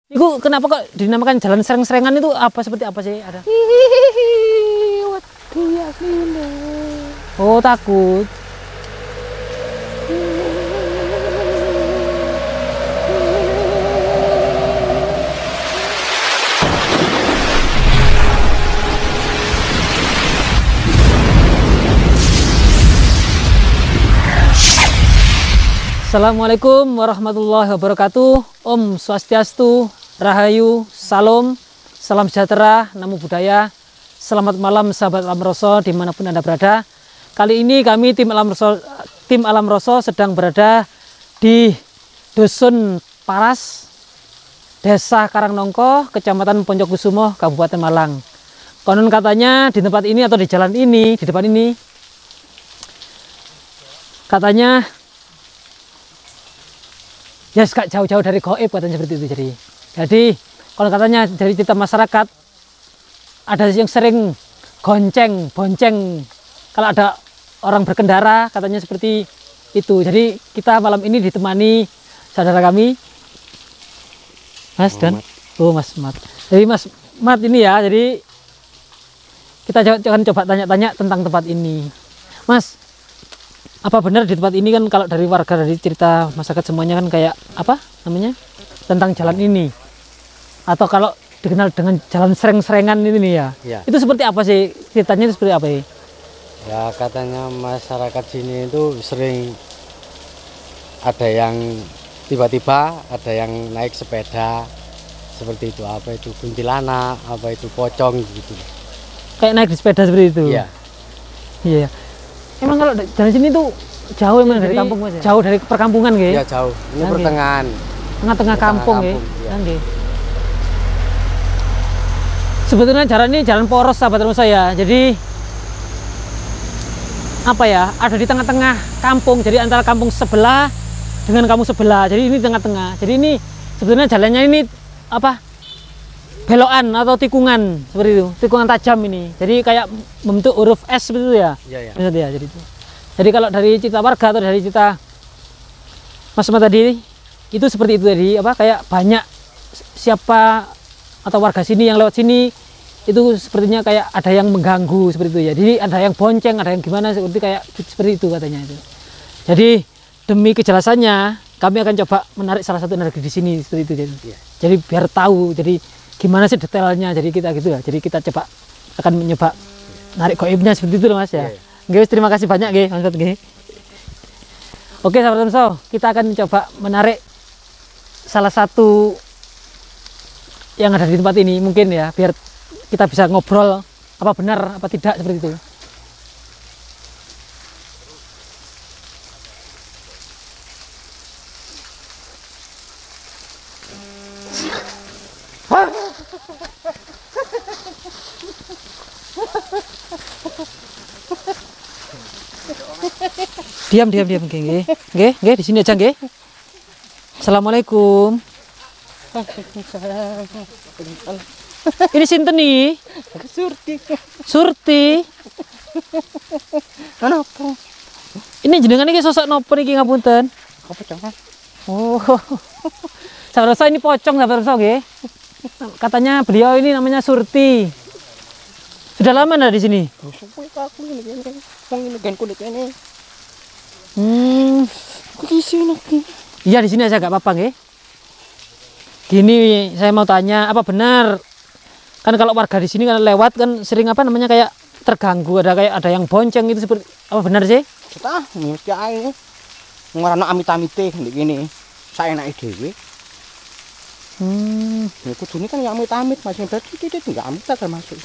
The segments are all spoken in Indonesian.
Itu kenapa kok dinamakan jalan sereng-serengan itu apa seperti apa sih? Ada. Oh, takut. Assalamualaikum warahmatullahi wabarakatuh. Om Swastiastu, Rahayu, Salam, Salam sejahtera, Namo Buddhaya. Selamat malam sahabat Alam Roso dimanapun Anda berada. Kali ini kami tim Alam Roso sedang berada di Dusun Paras, Desa Karangnongko, Kecamatan Poncokusumo, Kabupaten Malang. Konon katanya di tempat ini atau di jalan ini, di depan ini, katanya ya gak jauh-jauh dari gaib katanya seperti itu. Jadi kalau katanya dari cerita masyarakat ada yang sering bonceng kalau ada orang berkendara, katanya seperti itu. Jadi kita malam ini ditemani saudara kami Mas dan Mas Mat. Jadi Mas Mat ini ya, jadi kita akan coba tanya-tanya tentang tempat ini. Mas, apa benar di tempat ini kan kalau dari warga, dari cerita masyarakat semuanya kan kayak apa namanya tentang jalan ini, atau kalau dikenal dengan jalan sereng-serengan ini nih ya, itu seperti apa sih ceritanya, itu seperti apa ya? Ya katanya masyarakat sini itu sering ada yang tiba-tiba ada yang naik sepeda seperti itu, apa itu kuntilanak, apa itu pocong gitu. Kayak naik di sepeda seperti itu. Iya. Iya. Emang kalau jalan sini tuh jauh emang dari kampung Mas ya? Jauh dari perkampungan gitu? Iya jauh. Ini pertengahan. Tengah-tengah kampung ya? Iya. Sebetulnya jalan ini jalan poros sahabat saya. Jadi apa ya? Ada di tengah-tengah kampung. Jadi antara kampung sebelah dengan kampung sebelah. Jadi ini tengah-tengah. Jadi ini sebetulnya jalannya ini apa? Belokan atau tikungan seperti itu, tikungan tajam ini. Jadi kayak membentuk huruf S seperti itu ya. Iya. Ya, jadi itu. Jadi kalau dari cerita warga atau dari cerita Mas Mat tadi itu seperti itu tadi, apa kayak banyak siapa atau warga sini yang lewat sini itu sepertinya kayak ada yang mengganggu seperti itu ya. Jadi ada yang bonceng, ada yang gimana seperti itu katanya itu. Jadi demi kejelasannya kami akan coba menarik salah satu energi di sini seperti itu. Jadi biar tahu jadi gimana sih detailnya, jadi kita gitu ya. Jadi kita coba akan mencoba narik goibnya seperti itu loh Mas ya. Guys, terima kasih banyak Mas Mat. Oke sahabat Romso, kita akan coba menarik salah satu yang ada di tempat ini mungkin ya, biar kita bisa ngobrol apa benar apa tidak seperti itu. Diam, nggih, di sini aja nggih. Assalamualaikum. Ini sinten nih? Surti. Kenapa? Ini jenengan iki sosok nopo niki ngapunten? Pocong. Oh. Saudara saya ini pocong saudara saya nggih. Katanya beliau ini namanya Surti. Sudah lama enggak di sini? Suwe aku ini kan. Wong ini kan kulit ini. Di sini. Iya, di sini aja gak apa-apa nggih. Gini, saya mau tanya, apa benar kan kalau warga di sini kan lewat kan sering apa namanya kayak terganggu, ada yang bonceng itu, seperti apa benar sih? Kita mesti ae ngarana amit-amite ngene. Saenake dhewe. Ya kudune kan ya amit-amit masih titit enggak amit termasuk.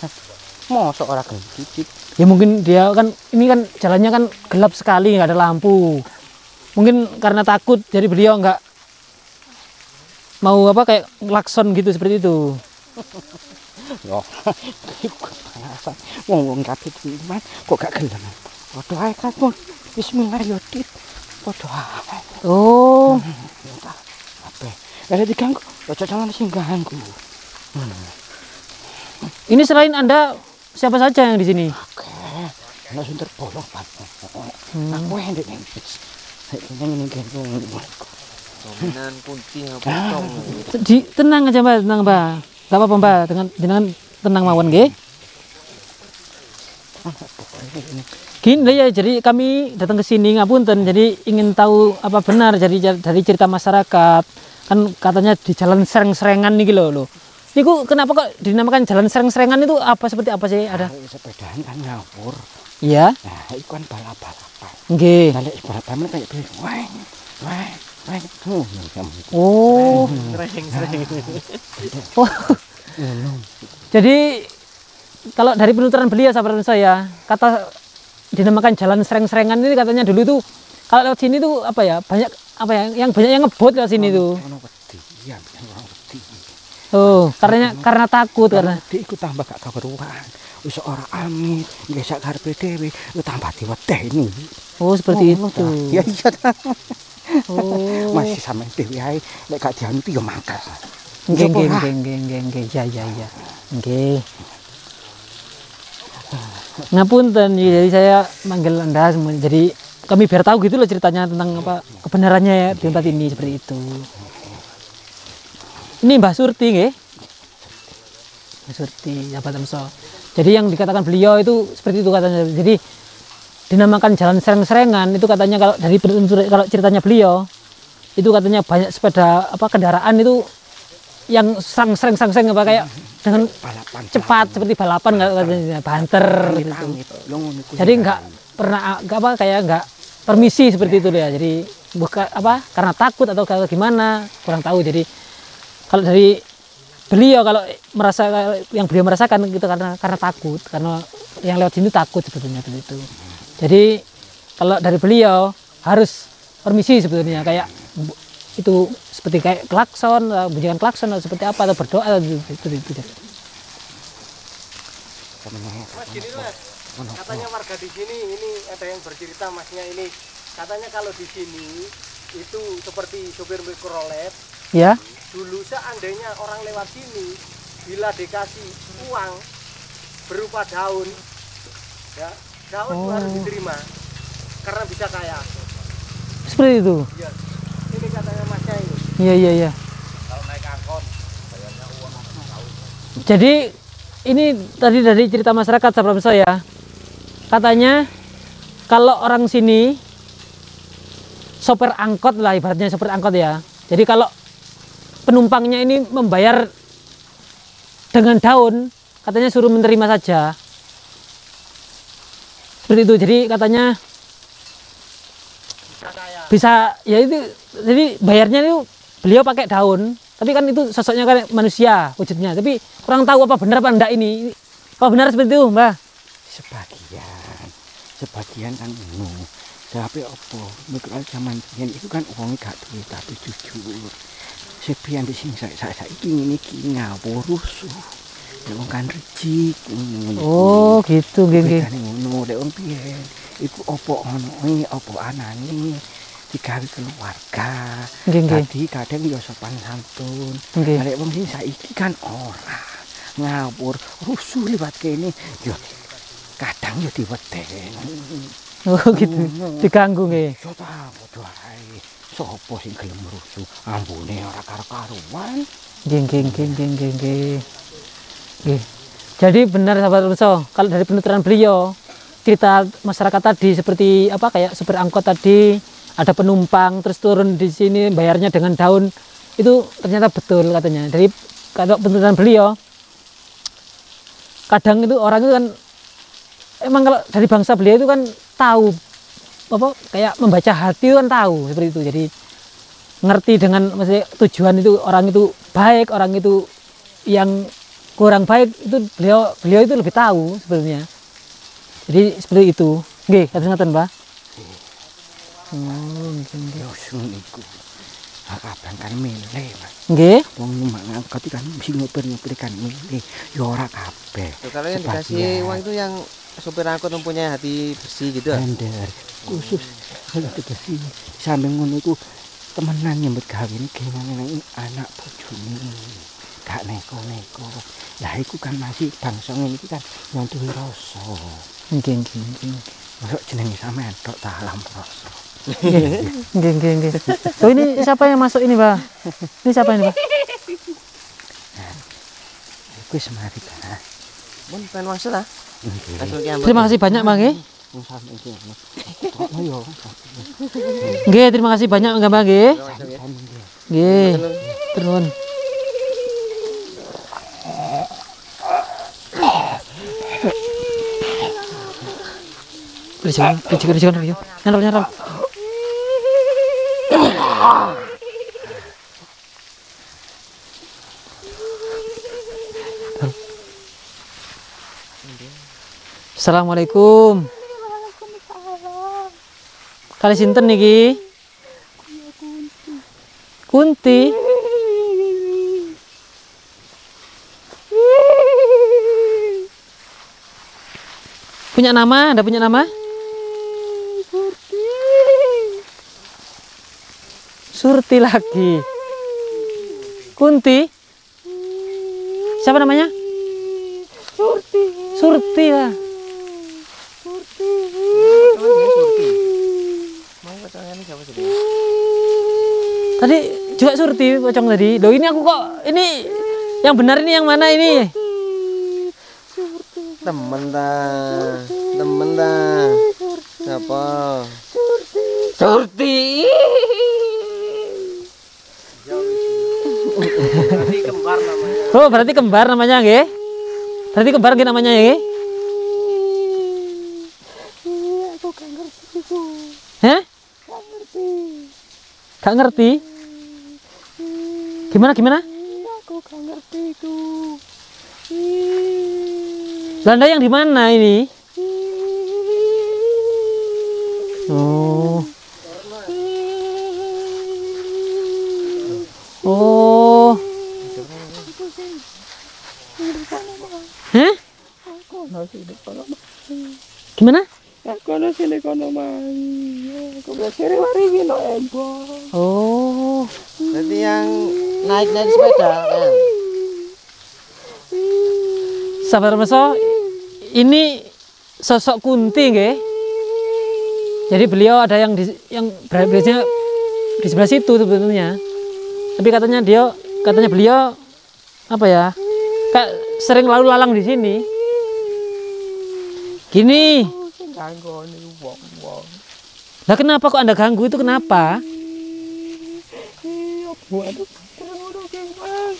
Mosok ora titit. Ya mungkin dia kan ini kan jalannya kan gelap sekali, nggak ada lampu. Mungkin karena takut jadi beliau nggak mau apa kayak klakson gitu seperti itu. Yo. Wong kabeh teman kok gak gelem. Padha ae kan pun bismillah yo tit. Padha ae. Oh. Apa? Ada diganggu. Ojo jangan sing ganggu. Ini selain Anda siapa saja yang di sini? Oke. Ana sing terbolong, Pak. Aku endek ning. Ini Dominan kunci potong. Tenang aja Mbak, tenang Mbak. Gak apa-apa Mbak, dengan tenang mawon nggih. Gini ya, jadi kami datang ke sini ngapunten, jadi ingin tahu apa benar jadi dari cerita masyarakat. Kan katanya di jalan sereng-serengan nih loh. Niku kenapa kok dinamakan jalan sereng-serengan itu apa seperti apa sih? Ada Sepedaan kan ngawur. iya. Nah, itu kan balap-balapan. Nggih. Nah, lek balapan kayak begini. Weng, weng, weng. Oh. Oh. Jadi kalau dari penuturan beliau sahabat saya, kata dinamakan jalan sereng-serengan ini katanya dulu tuh kalau lewat sini tuh apa ya, banyak apa ya, yang banyak yang ngebut lewat sini tuh. Iya, orang wedi. Oh, karena takut karena Iku tambah gak kaberuan. Wis ora amit, nggih sak karepe dhewe, tambah diwedeni. oh seperti itu. Ya iya. Oh. Masih sampe dhewe ae lek gak dianti ya mangkel. Nggih. Ya. Nggih. Ngapunten, jadi saya manggil Anda semua. Jadi kami biar tahu gitu loh ceritanya tentang apa kebenarannya ya di tempat ini seperti itu. Ini Mbah Surti nggih. Mbah Surti, sahabat Amso. Jadi yang dikatakan beliau itu seperti itu katanya. Jadi dinamakan jalan sereng-serengan itu katanya kalau ceritanya beliau itu katanya banyak sepeda apa kendaraan itu yang sereng apa kayak dengan Balapan cepat seperti balapan katanya banter gitu. Jadi nggak permisi seperti itu ya. Jadi bukan apa karena takut atau kalau gimana kurang tahu. Jadi kalau dari beliau kalau yang beliau merasakan gitu karena takut, karena yang lewat sini takut sebetulnya itu. Jadi kalau dari beliau harus permisi sebetulnya kayak itu seperti kayak klakson, bunyikan klakson atau seperti apa atau berdoa itu. Mas gini Mas, katanya warga di sini ini ada yang bercerita Masnya ini katanya kalau di sini itu seperti sopir mikrolet. Ya. Dulu seandainya orang lewat sini bila dikasih uang berupa daun, ya daun itu harus diterima karena bisa kaya. Seperti itu. Ya, ini katanya Masnya ini. Iya. Kalau naik angkot bayarnya uang. Jadi ini tadi dari cerita masyarakat sahabat saya, katanya kalau orang sini sopir angkot lah ibaratnya sopir angkot ya. Jadi kalau penumpangnya ini membayar dengan daun, katanya suruh menerima saja. Seperti itu. Jadi katanya bisa ya itu. Jadi bayarnya itu beliau pakai daun. Tapi kan itu sosoknya kan manusia wujudnya. Tapi kurang tahu apa benar apa enggak ini. Apa benar seperti itu, Mbah? Sebagian kan ngono. Tapi apa? Mikrolet zaman biyen itu kan wong gak duwe tapi jujur. Sepian di sini saiki ngene iki ngawur rusuh. Ya wong kan rejik. Oh, gitu nggih. Ngono lek wong biyen iku apa ono apa anane digawe keluarga. Dadi kadang ya sopan santun. Lek wong sing saiki kan ora. Ngawur rusuh liwat kene ya kadang ya diwedeni. Oh gitu. Diganggu nggih. Yo ta padha ae. Sopo sing gelem rusuh? Ambune ora karo-karuan. Nggih. Jadi benar sahabat Unso, kalau dari penuturan beliau cerita masyarakat tadi seperti apa kayak supir angkot tadi ada penumpang terus turun di sini bayarnya dengan daun itu ternyata betul katanya. Dari kalau penuturan beliau kadang itu orang itu kan emang kalau dari bangsa beliau itu kan tahu apa kayak membaca hati itu kan tahu seperti itu. Jadi ngerti dengan maksudnya tujuan itu orang itu baik, orang itu yang kurang baik itu beliau itu lebih tahu sebetulnya. Jadi seperti itu. Nggih, kados ngoten, Pak. Yo sing niku. Kabeh kan milih, Mas. Nggih. Wong numpak angkot kan mesti nyopir kan milih. Yo ora kabeh. Kalau yang dikasih uang itu yang sopir angkot mempunyai hati bersih gitu. Bener. Khusus kalau bersih. Sampe ngono iku temenan nyambut gawe iki nang anak bojone. Gak neko-neko. Lah iku kan masih bangsa ngene iki kan nyontuhi rasa. Nggih. Masuk jenenge sampean tok ta alam rasa. Nggih. Oh, ini siapa yang masuk ini, Pak? Ini siapa ini, Pak? Iku semari ta. Mun pengen maksud ah. Terima kasih banyak, Bang, nggih. Sampe iki. Tokno yo. Nggih, terima kasih banyak, Bang, nggih. Nggih. Turun. Jangan. Nyarol. Assalamualaikum. Kali sinten niki? Kunti. Punya nama? Ada punya nama? Surti lagi. Kunti. Siapa namanya? Surti lah. Tadi juga Surti pocong tadi. Loh, ini aku kok ini yang benar ini yang mana ini? Temen ta. Siapa? Surti. Berarti kembar namanya. Oh, berarti kembar namanya, nggih? Berarti kembar nggih namanya, nggih? Aku gak ngerti iku. Hah? Gak ngerti. Gak ngerti? Gimana? Aku gak ngerti iku. Belanda yang di mana ini? Oh. Oh. Hah? Gimana? Aku nasi lekono mai. Aku berseri mari gino ebo. Oh. Berarti yang naik sepeda kan? Sabar meso, ini sosok Kunti, nggih. Jadi beliau ada yang biasanya di sebelah situ sebetulnya. Tapi katanya beliau apa ya? Kayak sering lalu lalang di sini. Gini. Ganggone wong-wong. Lah kenapa kok Anda ganggu itu kenapa? Waduh, ngono ki, Mas.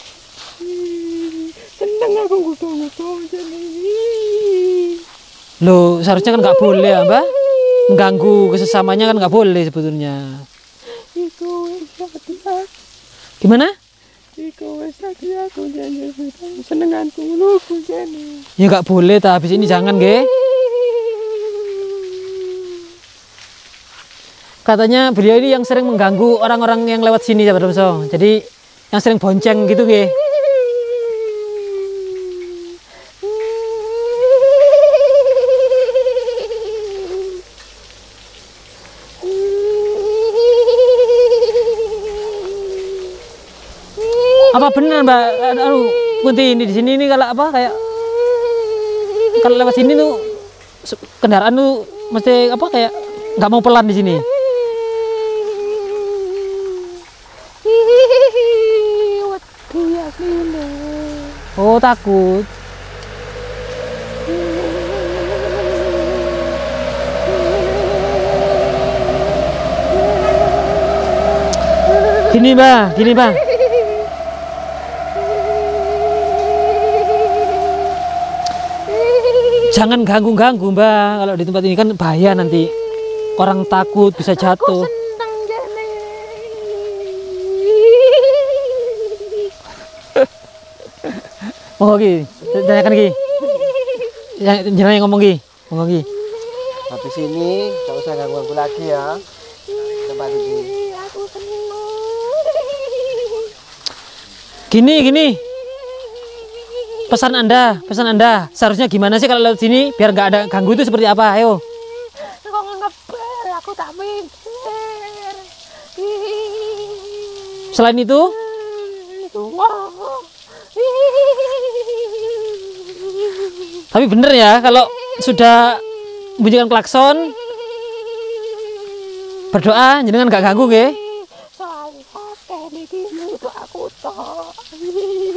Seneng aku ngutu-ngutu jane. Loh, seharusnya kan nggak boleh ya, Mbak? Mengganggu kesesamanya kan nggak boleh sebetulnya. Iku wis hati. Gimana? Iku wis hati aku janji senenganku ngono ku jane. Ya nggak boleh, habis ini jangan, nggih. Katanya beliau ini yang sering mengganggu orang-orang yang lewat sini, ya, Bro. Jadi yang sering bonceng gitu, nggih. Apa benar, Mbak? Kunti ini di sini ini kalau apa kayak kalau lewat sini tuh kendaraan tuh mesti apa kayak nggak mau pelan di sini. Oh, takut. Gini, Bang. Jangan ganggu-ganggu, Mbak. Kalau di tempat ini kan bahaya nanti. Orang takut bisa jatuh. Oh, Ki. Tanyakan, Ki. Jangan ngomong, Ki. Habis ini gak usah ganggu lagi ya. Tempat ini. Gini. Pesan Anda. Seharusnya gimana sih kalau lewat sini biar nggak ada ganggu itu seperti apa? Ayo. Kok ngebel, aku tak mikir. Selain itu, tapi bener ya kalau sudah bunyikan klakson Berdoa jenengan gak ganggu nggih?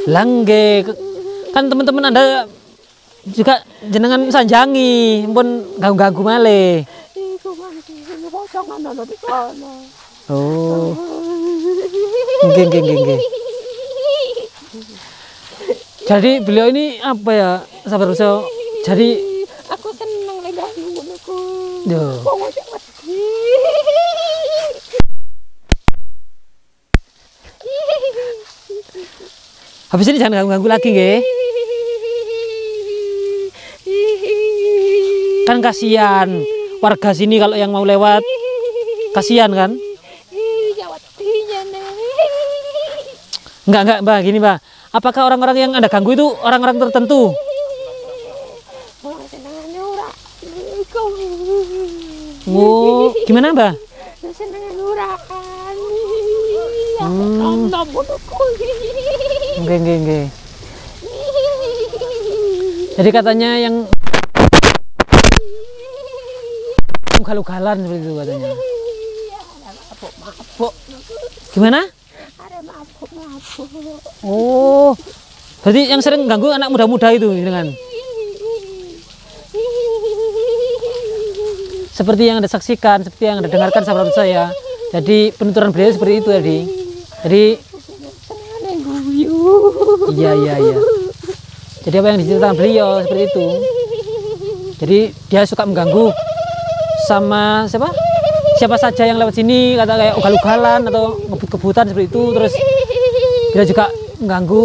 Lah nggih, kan teman-teman Anda juga jenengan sanjangi, pun ganggu-ganggu malih. Oh. Nggih. Jadi beliau ini apa ya, sahabat Rusa? Jadi aku seneng lek ngono ku. Yo. Habis ini jangan ganggu-ganggu lagi nggih. Kan kasihan warga sini kalau yang mau lewat. Kasihan kan? Iya, watinya nih. Enggak, Mbak, gini, Mbak. Apakah orang-orang yang Anda ganggu itu orang-orang tertentu? Orang senengannya ora. Oh, gimana, Mbak? Senengan ora kan. Nom-nom ngonoku. Nggih. Jadi katanya yang ugal-ugalan seperti itu katanya. Mabuk. Gimana? Ada mabuk. Oh, berarti yang sering ganggu anak muda-muda itu dengan seperti yang Anda saksikan, seperti yang Anda dengarkan sahabat saya. Jadi penuturan beliau seperti itu tadi. Jadi iya. Jadi apa yang diceritakan beliau seperti itu. Jadi dia suka mengganggu sama siapa saja yang lewat sini, kata kayak ugal-ugalan atau ngebut-kebutan seperti itu. Terus dia juga mengganggu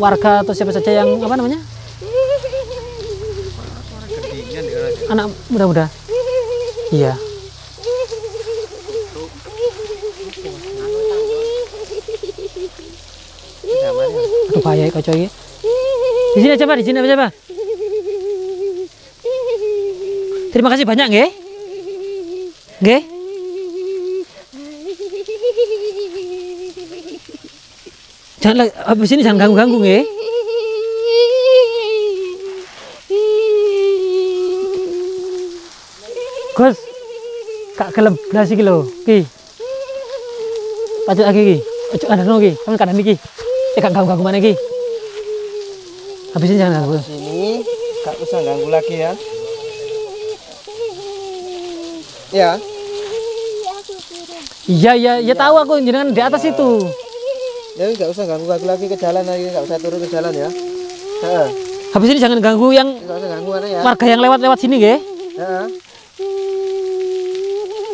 warga atau siapa saja yang apa namanya, anak muda-muda. Iya. Aduh bahaya kau coy. Di sini aja Pak, di sini aja Pak. Terima kasih banyak nggih. Nggih. Jangan habis ini jangan ganggu-ganggu nggih. Gus. Kak gelem blas iki lho, ki. Pacet lagi ki. Ojo andano ki, sampe kanan iki. Gak ganggu-ganggu mana ki. Habis ini jangan ganggu. Sini, gak usah ganggu lagi ya. Ya. Iya tahu aku jenengan di atas itu. Ya nggak usah ganggu lagi ke jalan lagi, nggak usah turun ke jalan ya. Habis ini jangan ganggu yang Nggak usah ganggu mana ya. warga yang lewat sini nggih.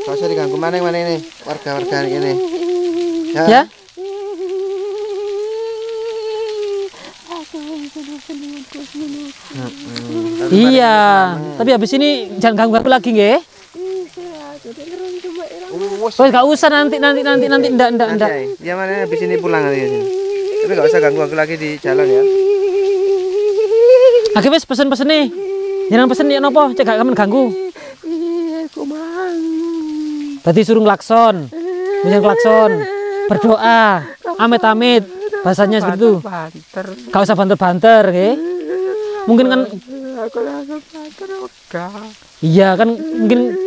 Nggak usah diganggu mana ini warga-warga ini. Ya. Iya, tapi habis ini jangan ganggu lagi nggih. Oh, nggak usah nanti enggak. Ya mana habis ini pulang nanti. Tapi nggak usah ganggu lagi di jalan ya. Oke wes pesen nih. Jangan pesen ya nopo, cek gak kamen ganggu. Berarti suruh ngelakson. Bisa klakson, berdoa, amit-amit. Bahasanya seperti itu. Gak usah banter-banter, nggih. Mungkin kan iya kan mungkin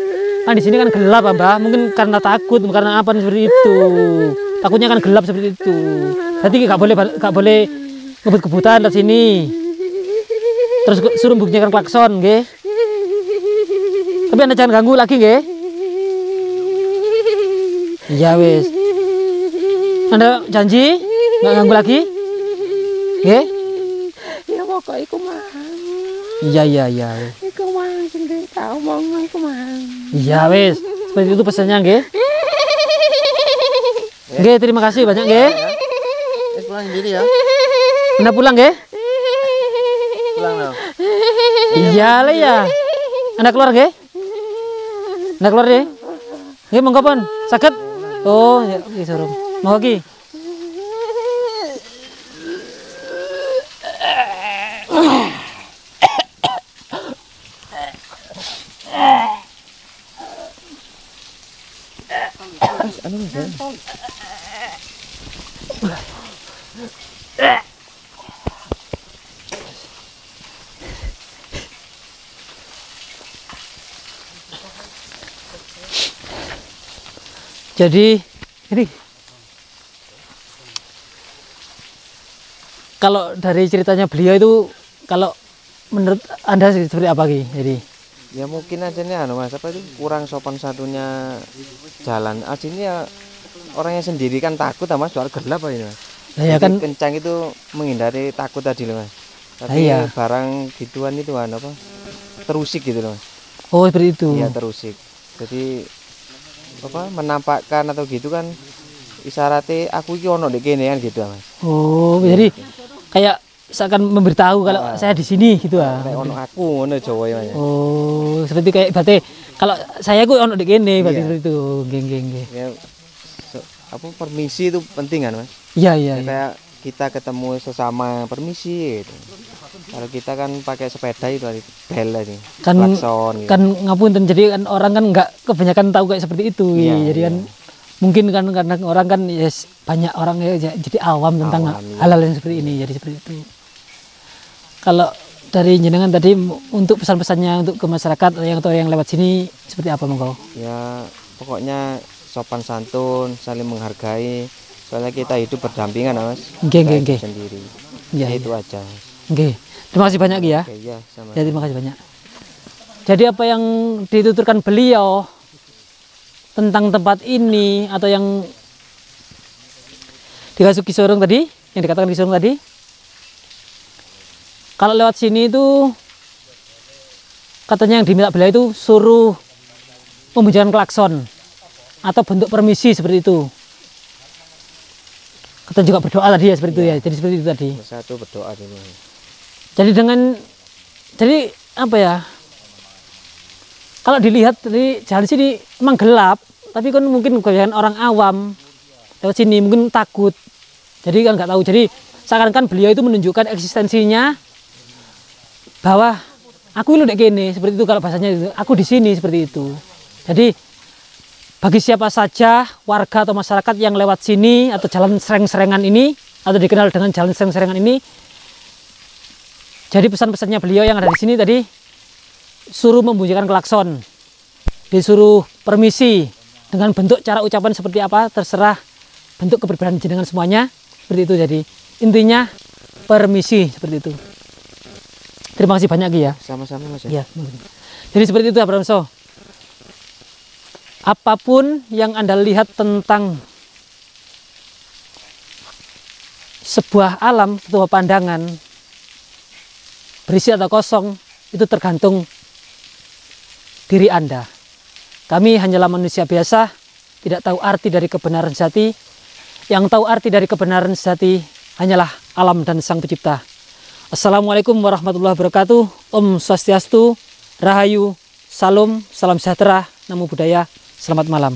kan di sini kan gelap Mbah, mungkin karena takut, karena apa seperti itu. Takutnya kan gelap seperti itu. Berarti gak boleh ngebut-kebutan di sini. Terus suruh bunyikan klakson, nggih. Tapi Anda jangan ganggu lagi, nggih. Iya wis. Anda janji nggak ganggu lagi? Nggih? Ya pokoknya iku mah. Iya. Iku mah sing tak omong iku mah. Iya wis. Seperti itu pesannya, nggih. Nggih, terima kasih banyak, nggih. Pulang sendiri ya. Anda pulang, nggih? Pulang loh. Iya lah ya. Anda keluar, nggih? Anda keluar deh. Nggih, monggo pun. Saged. Oh, ya, iki suruh. Monggo ki. Jadi ini kalau dari ceritanya beliau itu, kalau menurut Anda seperti apa Ki? Jadi Ya mungkin aja nih Mas, apa itu kurang sopan santunnya jalan. Aslinya orangnya sendiri kan takut Mas, soal gelap ini Mas. ya Jadi kan, kencang itu menghindari takut tadi loh Mas. Tapi iya. barang gituan itu apa? Terusik gitu loh Mas. Oh seperti itu. Iya terusik. Jadi apa menampakkan atau gitu kan isyaratnya aku iki ono di kene kan gitu Mas. Oh jadi kayak seakan memberitahu kalau saya di sini gitu ah. Nek ono aku ngono Jawa ya Mas. Oh seperti kayak berarti kalau saya ku ono di kene berarti Iya. seperti itu. Nggih. Ya apa permisi itu penting kan Mas. Iya. Kayak kita ketemu sesama permisi gitu. Kalau kita kan pakai sepeda itu tadi bel nih, Kan klakson gitu. kan ngapunten, jadi kan orang kan nggak kebanyakan tahu kayak seperti itu. Iya, Jadi kan mungkin kan karena orang kan banyak orang ya jadi awam tentang Awam, iya. hal-hal yang seperti ini, jadi seperti itu. Kalau dari jenengan tadi untuk pesan-pesannya untuk ke masyarakat yang lewat sini seperti apa monggo? Ya pokoknya sopan santun, saling menghargai. Soalnya kita hidup berdampingan Mas. Nggih, Kita nggih, hidup nggih. sendiri. Iya, Ya, iya. itu aja. Mas. Oke, terima kasih banyak Ki ya. Oke, ya sama. Ya, terima kasih banyak. Jadi apa yang dituturkan beliau tentang tempat ini atau yang dikasih Ki Surung tadi, yang dikatakan Ki Surung tadi, kalau lewat sini itu katanya yang diminta beliau itu suruh membunyikan klakson atau bentuk permisi seperti itu. Kita juga berdoa tadi ya seperti itu ya. Jadi seperti itu tadi. Satu berdoa dulu. Jadi apa ya? Kalau dilihat dari jalan sini emang gelap, tapi kan mungkin kebanyakan orang awam lewat sini mungkin takut. Jadi kan nggak tahu. Jadi seakan-akan beliau itu menunjukkan eksistensinya bahwa aku lu dek gini, seperti itu kalau bahasanya itu. Aku di sini seperti itu. Jadi bagi siapa saja warga atau masyarakat yang lewat sini atau jalan sereng-serengan ini atau dikenal dengan jalan sereng-serengan ini, jadi pesan-pesannya beliau yang ada di sini tadi, suruh membunyikan klakson, disuruh permisi dengan bentuk cara ucapan seperti apa, terserah bentuk keberbedaan jenengan semuanya, seperti itu. Jadi intinya permisi seperti itu. Terima kasih banyak Ki ya. Sama-sama Mas. Ya. Ya, jadi seperti itu Abraham So. Apapun yang Anda lihat tentang sebuah alam, sebuah pandangan, berisi atau kosong, itu tergantung diri Anda. Kami hanyalah manusia biasa, tidak tahu arti dari kebenaran sejati. Yang tahu arti dari kebenaran sejati hanyalah alam dan Sang Pencipta. Assalamualaikum warahmatullahi wabarakatuh. Om Swastiastu, Rahayu, Salam, Salam sejahtera, Namo Buddhaya. Selamat malam.